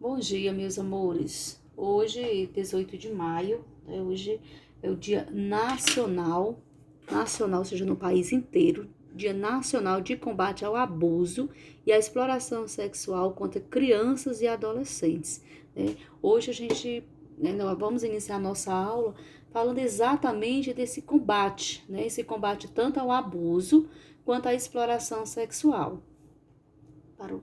Bom dia, meus amores. Hoje, 18 de maio, hoje é o Dia Nacional, ou seja, no país inteiro, Dia Nacional de Combate ao Abuso e à Exploração Sexual contra Crianças e Adolescentes. Hoje nós vamos iniciar nossa aula falando exatamente desse combate, esse combate tanto ao abuso quanto à exploração sexual. Parou.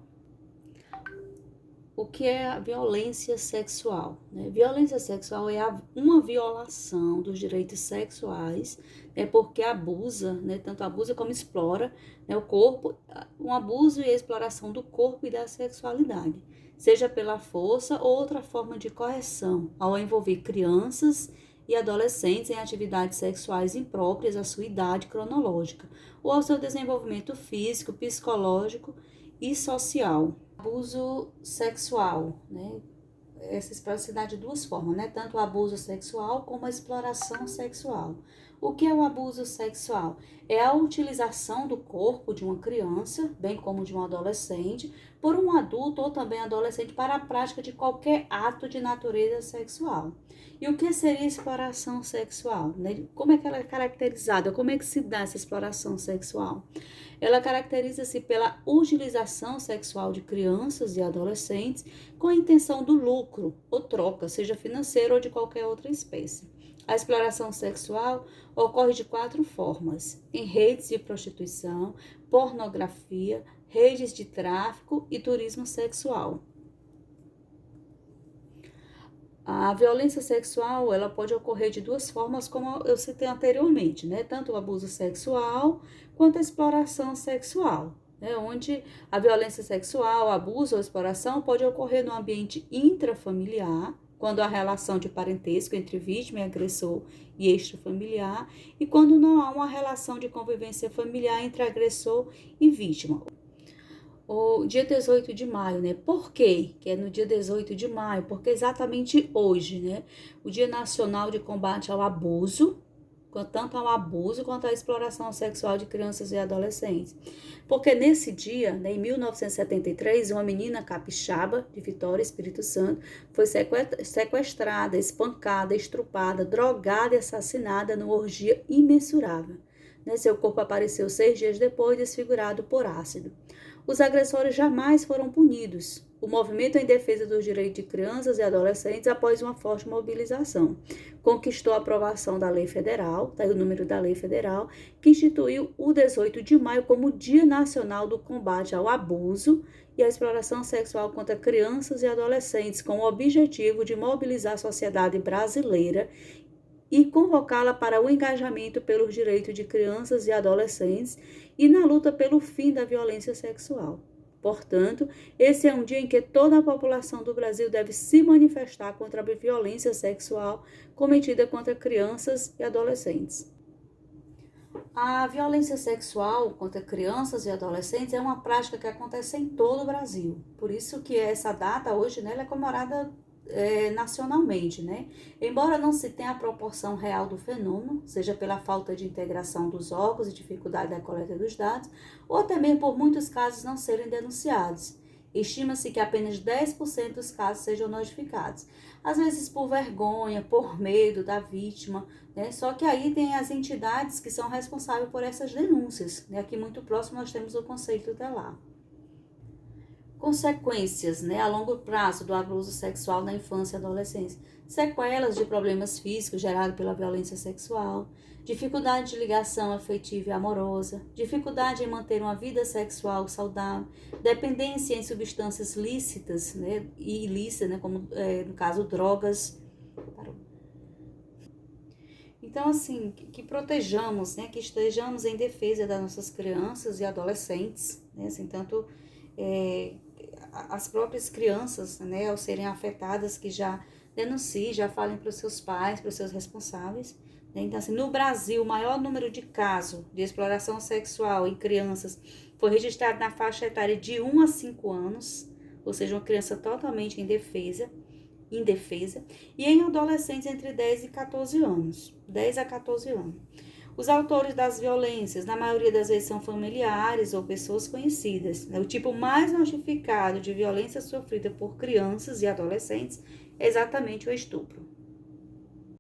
O que é a violência sexual? Violência sexual é uma violação dos direitos sexuais, porque abusa, tanto abusa como explora o corpo, um abuso e a exploração do corpo e da sexualidade, seja pela força ou outra forma de coerção, ao envolver crianças e adolescentes em atividades sexuais impróprias à sua idade cronológica, ou ao seu desenvolvimento físico, psicológico e social. Abuso sexual, essa pode se dar de duas formas, tanto o abuso sexual como a exploração sexual. O que é o abuso sexual? É a utilização do corpo de uma criança, bem como de um adolescente, por um adulto ou também adolescente para a prática de qualquer ato de natureza sexual. E o que seria exploração sexual? Como é que ela é caracterizada? Como é que se dá essa exploração sexual? Ela caracteriza-se pela utilização sexual de crianças e adolescentes com a intenção do lucro ou troca, seja financeira ou de qualquer outra espécie. A exploração sexual ocorre de 4 formas: em redes de prostituição, pornografia, redes de tráfico e turismo sexual. A violência sexual, ela pode ocorrer de duas formas, como eu citei anteriormente, tanto o abuso sexual quanto a exploração sexual, onde a violência sexual, abuso ou exploração pode ocorrer no ambiente intrafamiliar, quando há relação de parentesco entre vítima e agressor e extrafamiliar, e quando não há uma relação de convivência familiar entre agressor e vítima. O dia 18 de maio, Por quê que é no dia 18 de maio? Porque exatamente hoje, o Dia Nacional de Combate ao Abuso, tanto ao abuso quanto à exploração sexual de crianças e adolescentes. Porque nesse dia, em 1973, uma menina capixaba de Vitória, Espírito Santo, foi sequestrada, espancada, estrupada, drogada e assassinada numa orgia imensurável. Seu corpo apareceu 6 dias depois, desfigurado por ácido. Os agressores jamais foram punidos. O movimento em defesa dos direitos de crianças e adolescentes, após uma forte mobilização, conquistou a aprovação da lei federal, o número da lei federal, que instituiu o 18 de maio como Dia Nacional do Combate ao Abuso e à Exploração Sexual contra Crianças e Adolescentes, com o objetivo de mobilizar a sociedade brasileira e convocá-la para o engajamento pelos direitos de crianças e adolescentes e na luta pelo fim da violência sexual. Portanto, esse é um dia em que toda a população do Brasil deve se manifestar contra a violência sexual cometida contra crianças e adolescentes. A violência sexual contra crianças e adolescentes é uma prática que acontece em todo o Brasil. Por isso que essa data hoje, ela é comemorada nacionalmente, Embora não se tenha a proporção real do fenômeno, seja pela falta de integração dos órgãos e dificuldade da coleta dos dados, ou também por muitos casos não serem denunciados. Estima-se que apenas 10% dos casos sejam notificados. Às vezes por vergonha, por medo da vítima, Só que aí tem as entidades que são responsáveis por essas denúncias, Aqui muito próximo nós temos o Conselho Tutelar. Consequências, a longo prazo do abuso sexual na infância e adolescência. Sequelas de problemas físicos gerados pela violência sexual, dificuldade de ligação afetiva e amorosa, dificuldade em manter uma vida sexual saudável, dependência em substâncias lícitas, e ilícitas, como no caso drogas. Então, assim, que protejamos, que estejamos em defesa das nossas crianças e adolescentes, assim, tanto as próprias crianças, ao serem afetadas, que já denunciem, já falem para os seus pais, para os seus responsáveis. Então, assim, no Brasil, o maior número de casos de exploração sexual em crianças foi registrado na faixa etária de 1 a 5 anos, ou seja, uma criança totalmente indefesa, e em adolescentes entre 10 e 14 anos. 10 a 14 anos. Os autores das violências, na maioria das vezes, são familiares ou pessoas conhecidas. O tipo mais notificado de violência sofrida por crianças e adolescentes é exatamente o estupro.